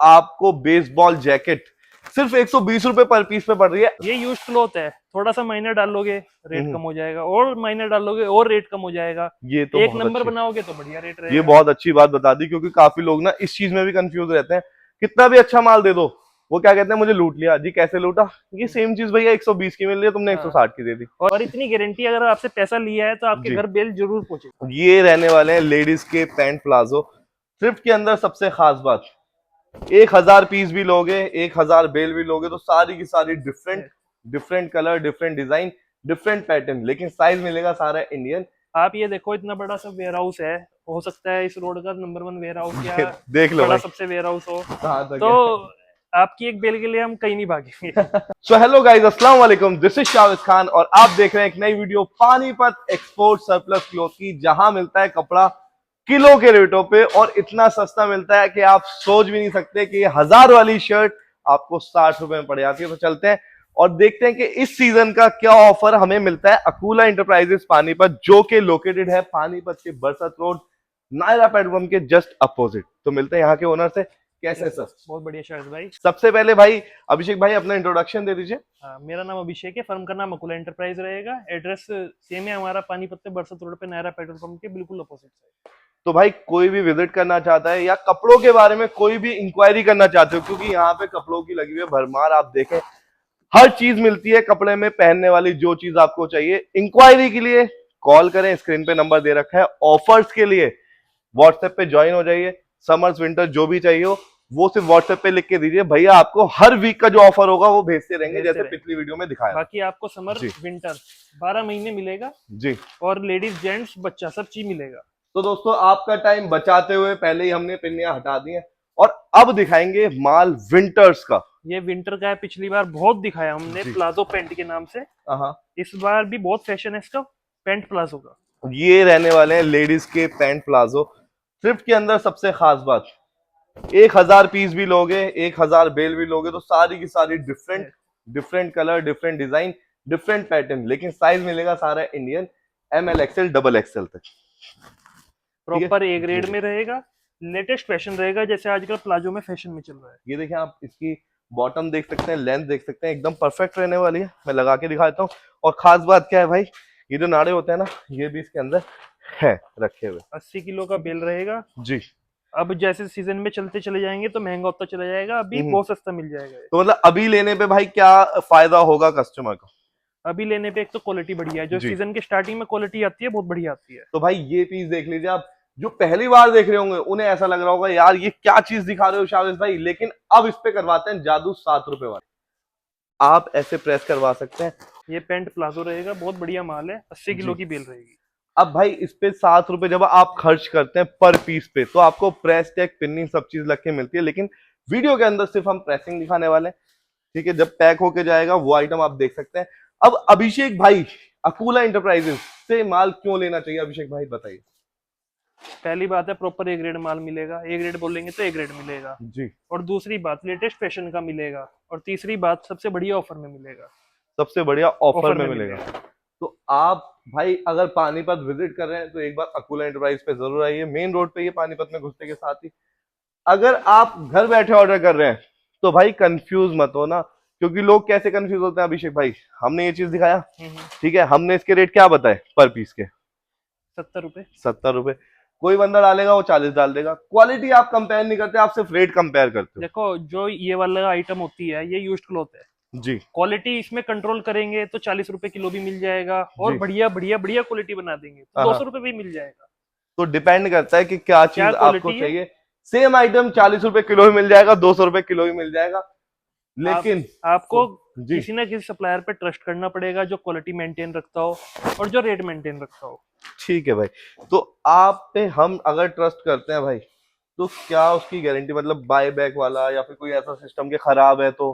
आपको baseball jacket सिर्फ 120 रुपए पर पीस पे पड़ रही है। ये यूज क्लॉथ है, थोड़ा सा माइनर डालोगे रेट कम हो जाएगा, और माइनर डालोगे और रेट कम हो जाएगा। ये तो एक बहुत नंबर अच्छी, बनाओगे तो बढ़िया रेट ये रहेगा। बहुत अच्छी बात बता दी, क्योंकि काफी लोग ना इस चीज में भी कंफ्यूज रहते हैं। कितना भी अच्छा माल दे दो, वो क्या कहते हैं, मुझे लूट लिया जी। कैसे लूटा? ये सेम चीज भैया 120 की मिल रही है, तुमने हाँ, 160 की दे दी। और इतनी गारंटी, अगर आपसे पैसा लिया है तो आपके जी, घर बेल जरूर पहुंचेगा। ये रहने वाले हैं लेडीज के पैंट प्लाजो। थ्रिफ्ट के अंदर सबसे खास बात, 1000 पीस भी लोगे, 1000 बेल भी लोगे, तो सारी की सारी different different colour, different design, different pattern, लेकिन साइज मिलेगा सारा इंडियन। आप ये देखो, इतना बड़ा सब वेयर हाउस है, हो सकता है इस रोड का नंबर 1 वेयर हाउस या देख लो बड़ा भाई सबसे वेयर हाउस हो, कहां तक तो है। आपकी एक बेल के लिए हम कहीं नहीं भागेंगे। सो हेलो गाइस, अस्सलाम वालेकुम, दिस इज शाहिद खान और आप देख रहे हैं एक नई video Panipat export surplus cloth की, जहां मिलता है कपड़ा किलो के रेटों पे और इतना सस्ता मिलता है कि आप सोच भी नहीं सकते कि 1000 वाली शर्ट आपको 60 रुपए में पड़ जाती है। तो चलते हैं और देखते हैं कि इस सीजन का क्या ऑफर हमें मिलता है अकूला इंटरप्राइजेस पानीपत, जो कि लोकेटेड है पानीपत के बरसत रोड, नायरा पेट्रोल पंप के जस्ट अपोजिट। तो मिलते हैं यहाँ के ओनर से। कैसे सर? बहुत बढ़िया शाहिद भाई। सबसे पहले भाई अभिषेक भाई अपना इंट्रोडक्शन दे दीजिए। हाँ, मेरा नाम अभिषेक है, फर्म का नाम अकुला एंटरप्राइज रहेगा। एड्रेस सेम है हमारा, पानीपत में बरसत रोड पे नायरा पेट्रोल पंप के बिल्कुल अपोजिट साइड। तो भाई कोई भी विजिट करना चाहता है या कपड़ों के बारे में कोई भी इंक्वायरी करना चाहते हो, क्योंकि यहाँ पे कपड़ों की लगी हुई है भरमार, आप देखें हर चीज मिलती है कपड़े में पहनने वाली, जो चीज आपको चाहिए। इंक्वायरी के लिए कॉल करें, स्क्रीन पे नंबर दे रखा है। ऑफर्स के लिए व्हाट्सएप पे ज्वाइन हो जाइए। समर्स विंटर जो भी चाहिए हो वो सिर्फ व्हाट्सएप पे लिख के दीजिए, भैया आपको हर वीक का जो ऑफर होगा वो भेजते रहेंगे, जैसे पिछली वीडियो में दिखाया। बाकी आपको समर विंटर 12 महीने मिलेगा जी, और लेडीज जेंट्स बच्चा सब चीज मिलेगा। तो दोस्तों आपका टाइम बचाते हुए पहले ही हमने पिन्नियां हटा दी हैं और अब दिखाएंगे माल विंटर्स का। ये विंटर का है, पिछली बार बहुत दिखाया हमने प्लाजो पैंट के नाम से। हाँ, इस बार भी बहुत फैशन है इसका, पैंट प्लाजो का। ये रहने वाले हैं लेडीज के पैंट प्लाजो। थ्रिफ्ट के अंदर सबसे खास बात, 1000 पीस भी लोगे, 1000 बेल भी लोगे, तो सारी की सारी different different colour, different design, different pattern, लेकिन साइज मिलेगा सारा इंडियन, ML XL XXL तक। प्रॉपर ए ग्रेड में रहेगा, लेटेस्ट फैशन रहेगा, जैसे आजकल प्लाजो में फैशन में चल रहा है। ये देखिए आप इसकी बॉटम देख सकते हैं, लेंथ देख सकते हैं, एकदम परफेक्ट रहने वाली है। मैं लगा के दिखाता हूँ। और खास बात क्या है भाई, ये जो नाड़े होते हैं ना, ये भी इसके अंदर है रखे हुए। 80 किलो का बेल रहेगा जी, अब जैसे सीजन में चलते चले जाएंगे तो महंगा होता चला जाएगा, अभी बहुत सस्ता मिल जाएगा। तो मतलब अभी लेने पे भाई क्या फायदा होगा कस्टमर को? अभी लेने पे एक तो क्वालिटी बढ़िया है, जो जी, सीजन के स्टार्टिंग में क्वालिटी आती है बहुत बढ़िया आती है। तो भाई ये पीस देख लीजिए आप। जो पहली बार देख रहे होंगे उन्हें ऐसा लग रहा होगा यार ये क्या चीज दिखा रहे हो शावेश भाई, लेकिन अब इस पे करवाते हैं जादू। 7 रुपए वाले आप ऐसे प्रेस करवा सकते हैं। ये पैंट प्लाजो रहेगा, बहुत बढ़िया माल है, 80 किलो जी, की बेल रहेगी। अब भाई इस पे 7 रुपए जब आप खर्च करते हैं पर पीस पे, तो आपको प्रेस टैग, पिन्नी, सब चीज लग के मिलती है। लेकिन वीडियो के अंदर सिर्फ हम प्रेसिंग दिखाने वाले हैं, ठीक है? जब पैक होके जाएगा वो आइटम आप देख सकते हैं। अब अभिषेक भाई, अकूला इंटरप्राइजेस से माल क्यों लेना चाहिए, अभिषेक भाई बताइए। पहली बात है, प्रॉपर ए ग्रेड माल मिलेगा, ए ग्रेड बोलेंगे तो ए ग्रेड मिलेगा। जी, और दूसरी बात, लेटेस्ट फैशन का मिलेगा। और तीसरी बात, सबसे बढ़िया ऑफर में मिलेगा। सबसे बढ़िया ऑफर में मिलेगा। मिलेगा। तो आप भाई अगर पानीपत विजिट कर रहे हैं तो एक बार अकूला एंटरप्राइज पे जरूर आइए, मेन रोड पे, ये पानीपत में घुसने के साथ ही। अगर आप घर बैठे ऑर्डर कर रहे हैं तो भाई कंफ्यूज मत हो ना, क्योंकि लोग कैसे कंफ्यूज होते हैं अभिषेक भाई, हमने ये चीज दिखाया, ठीक है, हमने इसके रेट क्या बताए पर पीस के? 70 रुपए। 70 रुपए। कोई बंदा डालेगा वो 40 डाल देगा। क्वालिटी आप कंपेयर नहीं करते, आप सिर्फ रेट कंपेयर करते हो। देखो, जो ये वाला आइटम होती है, ये यूज्ड क्लॉथ है। जी, क्वालिटी इसमें कंट्रोल करेंगे तो 40 रुपए किलो भी मिल जाएगा, और जी, बढ़िया बढ़िया बढ़िया क्वालिटी बना देंगे तो हाँ, 200 रुपए भी मिल जाएगा। तो डिपेंड करता है कि क्या क्या चीज आपको क्वालिटी है। चाहिए। सेम आइटम 40 रुपए किलो भी मिल जाएगा, 200 रुपए किलो भी मिल जाएगा, आप लेकिन आपको जी, किसी ना किसी सप्लायर पे ट्रस्ट करना पड़ेगा, जो क्वालिटी मेंटेन रखता हो और जो रेट मेंटेन रखता हो। ठीक है भाई। तो आप पे हम अगर ट्रस्ट करते हैं भाई, तो क्या उसकी गारंटी, मतलब बाय बैक वाला या फिर कोई ऐसा सिस्टम के खराब है तो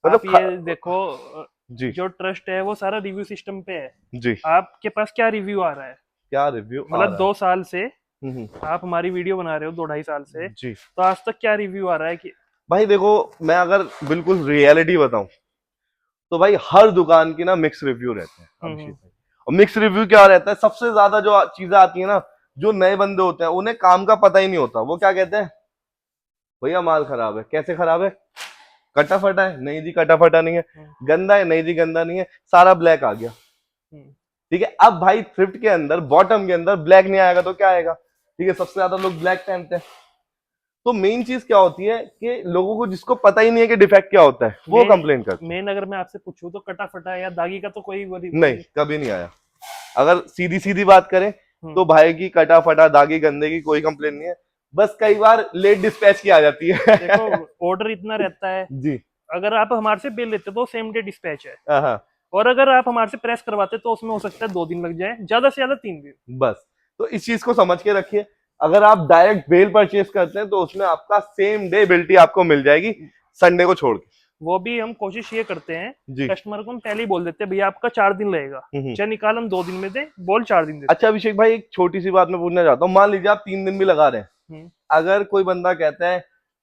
मतलब आप ये देखो, जी, जो ट्रस्ट है वो सारा रिव्यू सिस्टम पे है। जी, आपके पास क्या रिव्यू आ रहा है, क्या रिव्यू आ मतलब रहा है? 2 साल से हम्म, आप हमारी वीडियो बना रहे हो, 2 ढाई साल से, जी, तो आज तक क्या रिव्यू आ रहा है कि। भाई देखो, मैं अगर बिल्कुल रियलिटी बताऊं तो भाई हर दुकान की ना मिक्स रिव्यू रहते हैं अभिषेक भाई। और मिक्स रिव्यू क्या रहता है, सबसे ज्यादा जो चीजें आती है ना, जो नए बंदे होते हैं उन्हें काम का पता ही नहीं होता, वो क्या कहते हैं, भैया माल खराब है। कैसे खराब है? कटा फटा है? नहीं जी कटा फटा नहीं है। गंदा है? नहीं जी गंदा नहीं है। सारा ब्लैक आ गया। ठीक है, अब भाई थ्रिफ्ट के अंदर बॉटम के अंदर ब्लैक नहीं आएगा तो क्या आएगा? ठीक है, सबसे ज्यादा लोग ब्लैक पहनते हैं। तो मेन चीज क्या होती है कि लोगों को जिसको पता ही नहीं है कि डिफेक्ट क्या होता है वो कंप्लेन करते हैं। मेन अगर मैं आपसे पूछूं तो कटा फटा या दागी का तो कोई नहीं, कभी नहीं आया। अगर सीधी सीधी बात करें तो भाई की कटा फटा दागी गंदे की कोई कंप्लेन नहीं है। बस कई बार लेट डिस्पैच की आ जाती है। देखो ऑर्डर इतना रहता है जी। अगर आप हमारे से बिल लेते तो सेम डे डिस्पैच है, हाँ, और अगर आप हमारे से प्रेस करवाते तो उसमें हो सकता है 2 दिन लग जाए, ज्यादा से ज्यादा 3 दिन। बस तो इस चीज को समझ के रखिए। अगर आप डायरेक्ट बेल परचेज करते हैं तो उसमें आपका सेम डे बिल्टी आपको मिल जाएगी, संडे को छोड़ के। वो भी हम कोशिश ये करते हैं जी। कस्टमर को हम पहले ही बोल देते हैं भैया आपका 4 दिन लगेगा, हम्म। चाहे निकाल हम 2 दिन में दे, बोल 4 दिन दे। अच्छा अभिषेक भाई, एक छोटी सी बात मैं पूछना चाहता हूँ। मान लीजिए आप 3 दिन भी लगा रहे हैं, अगर कोई बंदा कहता है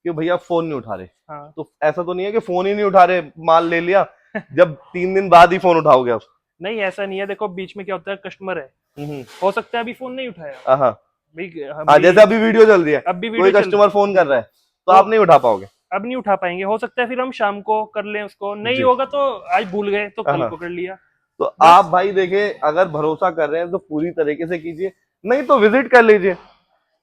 कि भैया फोन नहीं उठा रहे, हाँ। तो ऐसा तो नहीं है कि फोन ही नहीं उठा रहे, माल ले लिया जब 3 दिन बाद ही फोन उठाओगे आप? नहीं ऐसा नहीं है, देखो बीच में क्या होता है कस्टमर है, हो सकता है अभी फोन नहीं उठाया हाँ भाई, हाँ, जैसे अभी वीडियो चल रही है, अब भी कोई वीडियो कस्टमर फोन कर रहा है तो आप नहीं उठा पाओगे। अब नहीं उठा पाएंगे, हो सकता है फिर हम शाम को कर लें उसको, नहीं जी। होगा तो आज भूल गए तो कल हाँ। को कर लिया। तो आप भाई देखे, अगर भरोसा कर रहे हैं तो पूरी तरीके से कीजिए, नहीं तो विजिट कर लीजिए।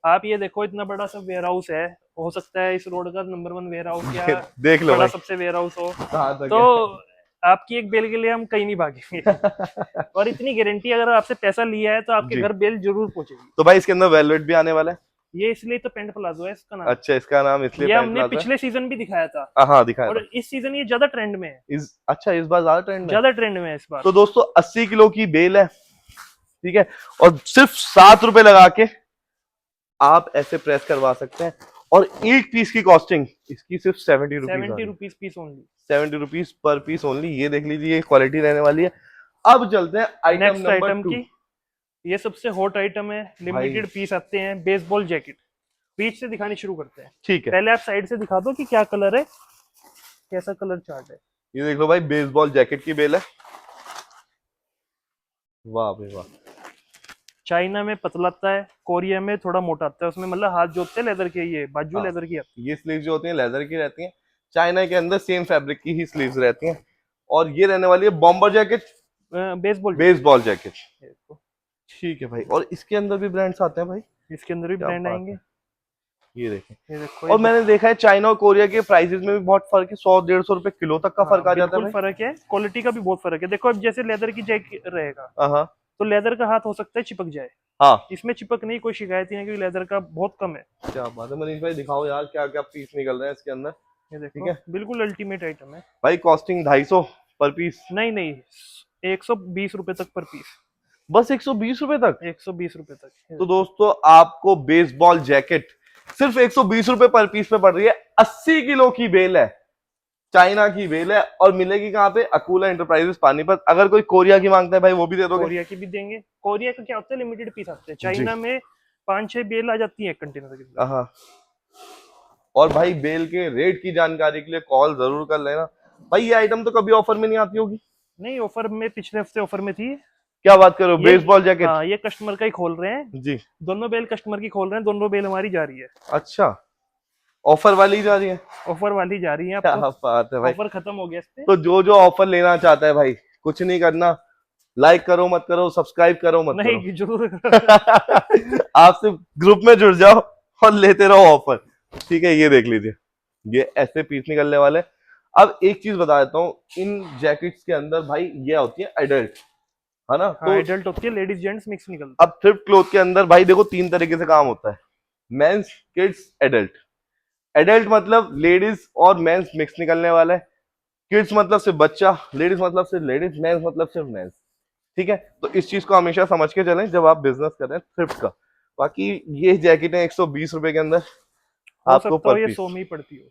आप ये देखो इतना बड़ा सा वेयर हाउस है, हो सकता है इस रोड का नंबर 1 वेयर हाउस या देख लो बड़ा भाई। सबसे वेयर हाउस हो, कहाँ तक तो आपकी एक बेल के लिए हम कहीं नहीं भागेंगे। और इतनी गारंटी अगर आपसे पैसा लिया है तो आपके जी। घर बेल जरूर पहुंचेगी। तो भाई इसके अंदर वेलवेट भी आने वाला है? ये इसलिए तो पेंट प्लाजो है इसका नाम। अच्छा, इसका नाम इसलिए ये पैंट हमने प्लाजो है? पिछले सीजन भी दिखाया था, हाँ दिखाया और था। इस सीजन ये ज्यादा ट्रेंड में है। अच्छा, इस बार ज्यादा ट्रेंड में? ज्यादा ट्रेंड में है इस बार। तो दोस्तों 80 किलो की बेल है, ठीक है, और सिर्फ 7 रुपए लगा के आप ऐसे प्रेस करवा सकते हैं। और एक पीस की कॉस्टिंग इसकी सिर्फ 70 rupees piece only. 70 rupees per piece only. ये देख लीजिए, ये क्वालिटी रहने वाली है। अब चलते हैं आइटम नेक्स्ट नंबर आइटम 2 की। ये सबसे हॉट आइटम है, लिमिटेड पीस आते हैं, बेसबॉल जैकेट। बीच से दिखानी शुरू करते हैं। ठीक है, पहले आप साइड से दिखा दो कि क्या कलर है, कैसा कलर चार्ट है। ये देख लो भाई, बेसबॉल जैकेट की बेल है। वाह भाई वाह। चाइना में पतला आता है, कोरिया में थोड़ा मोटा आता है, उसमें मतलब हाथ जो होते हैं लेदर के, ये बाजू हाँ, लेदर की आती ये स्लीव जो होती हैं लेदर की रहती हैं। चाइना के अंदर सेम फैब्रिक की ही स्लीव्स रहती हैं। और ये रहने वाली है बॉम्बर जैकेट, है, बेसबॉल जैकेट। इसको। ठीक है भाई, और इसके अंदर भी ब्रांड्स आते हैं भाई? इसके अंदर भी क्या ब्रांड बात आएंगे। है। ये देखें। ये देखो, और मैंने देखा है चाइना और कोरिया के प्राइसेस में भी बहुत फर्क है, 100-150 रुपए किलो तक का फर्क आ जाता है बिल्कुल भाई। फर्क है, क्वालिटी का भी बहुत फर्क है। देखो अब जैसे लेदर की जैकेट रहेगा हाँ तो लेदर का हाथ हो सकता है चिपक जाए, हाँ। इसमें चिपक नहीं, कोई शिकायत ही नहीं, क्योंकि लेदर का बहुत कम है। क्या बात है मनीष भाई, दिखाओ यार क्या क्या पीस निकल रहे हैं इसके अंदर। ये ठीक देखो है बिल्कुल अल्टीमेट आइटम है। भाई, कॉस्टिंग 250 पर पीस? नहीं नहीं, 120 रुपए तक पर पीस। बस 120 रुपए तक? 120 रुपए तक। तो दोस्तों आपको बेसबॉल जैकेट सिर्फ 120 रुपए पर पीस में पड़ रही है। 80 किलो की बेल है, चाइना की बेल है, और मिलेगी कहाँ पे? अकूला एंटरप्राइजेस पानीपत। अगर कोई कोरिया की मांगता है भाई वो भी दे दोगे? कोरिया की भी देंगे। कोरिया का क्या होता है, लिमिटेड पीस आते हैं। चाइना में 5-6 बेल आ जाती है कंटेनर के अंदर। हाँ। और भाई बेल के रेट की जानकारी के लिए कॉल जरूर कर लेना भाई। ये आइटम तो कभी ऑफर में नहीं आती होगी? नहीं, ऑफर में पिछले हफ्ते ऑफर में थी। क्या बात करो, बेसबॉल जैकेट? हाँ, ये कस्टमर का ही खोल रहे हैं जी। दोनों बेल, कस्टमर की खोल रहे हैं, दोनों बेल हमारी जा रही है। अच्छा, ऑफर वाली जा रही है? ऑफर वाली जा रही है। क्या आपको बात है भाई। ऑफर खत्म हो गया इस पे। तो जो जो ऑफर लेना चाहता है भाई, कुछ नहीं करना, लाइक करो मत करो, सब्सक्राइब करो मत करो, नहीं जरूर। आप सिर्फ ग्रुप में जुड़ जाओ और लेते रहो ऑफर। ठीक है, ये देख लीजिए, ये ऐसे पीस निकलने वाले। अब एक चीज बता देता हूँ, इन जैकेट्स के अंदर भाई ये होती है एडल्ट, है ना? हाँ, एडल्ट होती है, लेडीज जेंट्स मिक्स निकलता अब थ्रिफ्ट क्लोथ के अंदर भाई देखो 3 तरीके से काम होता है, मेंस, किड्स, एडल्ट। एडल्ट मतलब लेडीज और मेंस मिक्स निकलने वाला है। किड्स मतलब सिर्फ बच्चा, लेडीज मतलब सिर्फ लेडीज, मेंस मतलब सिर्फ मेंस। ठीक है, तो इस चीज को हमेशा समझ के चलें जब आप बिजनेस कर रहे हैं थ्रिफ्ट का। बाकी ये जैकेट है 120 रुपए के अंदर हो आपको सकता हो पर ये पीस, 100 में ही पड़ती हो।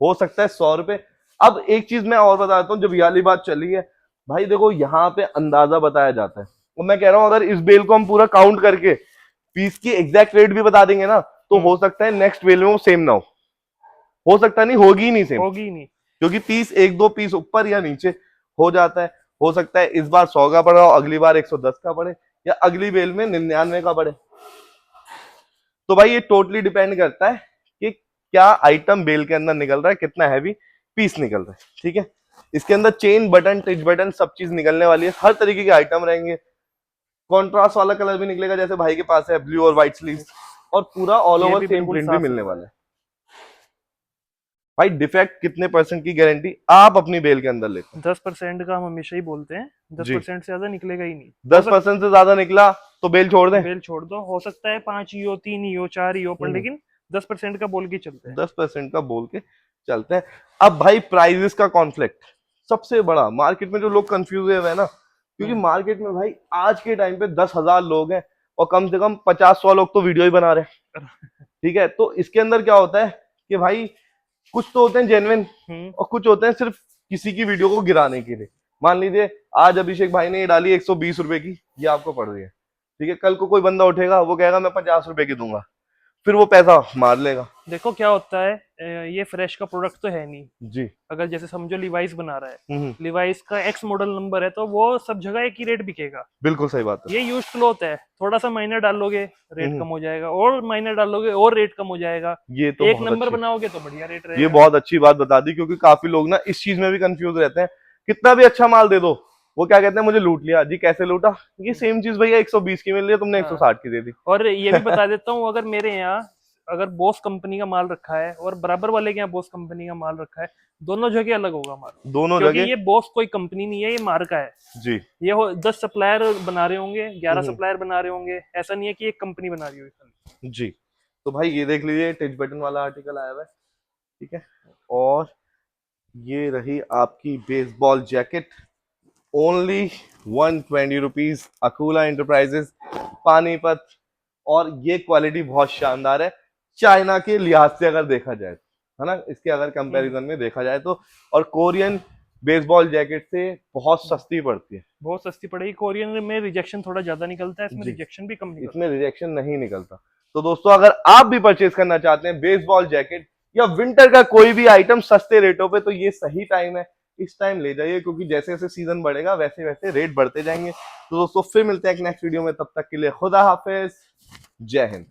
हो सकता है 100 रुपए। अब एक चीज मैं और बताता हूँ, जब ये वाली बात चली है भाई, देखो यहाँ पे अंदाजा बताया जाता है, और मैं कह रहा हूँ अगर इस बेल को हम पूरा काउंट करके पीस की एग्जैक्ट रेट भी बता देंगे ना, तो हो सकता है नेक्स्ट बेल में वो सेम ना हो सकता नहीं, होगी ही नहीं सेम, होगी ही नहीं, क्योंकि पीस 1-2 पीस ऊपर या नीचे हो जाता है। हो सकता है इस बार 100 का पड़ा हो, अगली बार 110 का पड़े, या अगली बेल में 99 का पड़े। तो भाई ये टोटली डिपेंड करता है कि क्या आइटम बेल के अंदर निकल रहा है, कितना हैवी पीस निकल रहा है। ठीक है, इसके अंदर चेन बटन, टिच बटन सब चीज निकलने वाली है, हर तरीके के आइटम रहेंगे। कॉन्ट्रास्ट वाला कलर भी निकलेगा, जैसे भाई के पास है ब्लू और व्हाइट स्लीव्स, और पूरा ऑल ये ओवर भी सेम बिल्कुल प्रिंट भी साफ मिलने सुथरा वाला है। भाई डिफेक्ट कितने परसेंट की गारंटी आप अपनी बेल के अंदर लेते हैं? 10% का हम हमेशा ही बोलते हैं, दस जी, परसेंट से ज्यादा निकलेगा ही नहीं। 10% से ज्यादा निकला तो बेल छोड़ दें? बेल छोड़ दो, हो सकता है 5 ही हो, 3 ही हो, 4 ही हो, पर हम्म, लेकिन 10% का बोल के चलते हैं। 10% का बोल के चलते हैं। अब भाई प्राइजेस का कॉन्फ्लिक्ट सबसे बड़ा मार्केट में जो लोग कंफ्यूज हुए हैं ना, क्योंकि मार्केट में भाई आज के टाइम पे 10,000 लोग हैं और कम से कम 50-100 लोग तो वीडियो ही बना रहे हैं। ठीक है, तो इसके अंदर क्या होता है कि भाई कुछ तो होते हैं जेन्युइन और कुछ होते हैं सिर्फ किसी की वीडियो को गिराने के लिए। मान लीजिए आज अभिषेक भाई ने ये डाली 120 रुपए की, ये आपको पड़ रही है। ठीक है, कल को कोई बंदा उठेगा वो कहेगा मैं 50 रुपए की दूंगा, फिर वो पैसा मार लेगा। देखो क्या होता है, ये फ्रेश का प्रोडक्ट तो है नहीं। जी। अगर जैसे समझो लिवाइस बना रहा है, हम्म, लिवाइस का एक्स मॉडल नंबर है, तो वो सब जगह एक ही रेट बिकेगा। बिल्कुल सही बात है। ये यूज क्लॉथ है, थोड़ा सा माइनर डालोगे रेट हम्म, कम हो जाएगा, और माइनर डालोगे और रेट कम हो जाएगा। ये तो एक बहुत नंबर अच्छी, बनाओगे तो बढ़िया रेट ये रहेगा। बहुत अच्छी बात बता दी, क्योंकि काफी लोग ना इस चीज में भी कंफ्यूज रहते हैं। कितना भी अच्छा माल दे दो, वो क्या कहते हैं मुझे लूट लिया जी। कैसे लूटा? ये सेम चीज भैया 120 की मिल रही है, तुमने हाँ, 160 की दे दी। और ये भी बता देता हूँ, अगर मेरे यहाँ अगर बॉस कंपनी का माल रखा है और बराबर वाले के यहाँ बॉस कंपनी का माल रखा है, दोनों जगह अलग होगा माल। दोनों क्योंकि जगह। ये बॉस कोई कंपनी नहीं है, ये मार्का है। जी। ये हो 10 सप्लायर बना रहे होंगे, 11 हम्म, सप्लायर बना रहे होंगे, ऐसा नहीं है कि एक कंपनी बना रही हो। जी। तो भाई ये देख लीजिए टिच बटन वाला आर्टिकल आया हुआ है। ठीक है, और ये रही आपकी baseball jacket, only 120 rupees, Akula enterprises, Panipat. और ये क्वालिटी बहुत शानदार है चाइना के लिहाज से अगर देखा जाए, है ना, इसके अगर कंपैरिजन में देखा जाए तो। और कोरियन बेसबॉल जैकेट से बहुत सस्ती पड़ती है। बहुत सस्ती पड़ेगी। कोरियन में रिजेक्शन थोड़ा ज्यादा निकलता है, इसमें जी, रिजेक्शन भी कम निकलता इसमें रिजेक्शन नहीं निकलता। तो दोस्तों अगर आप भी परचेज करना चाहते हैं बेसबॉल जैकेट या विंटर का कोई भी आइटम सस्ते रेटों पे, तो ये सही टाइम है, इस टाइम ले जाइए, क्योंकि जैसे जैसे सीजन बढ़ेगा वैसे वैसे रेट बढ़ते जाएंगे। तो दोस्तों फिर मिलते हैं एक नेक्स्ट वीडियो में, तब तक के लिए खुदा हाफिज, जय हिंद।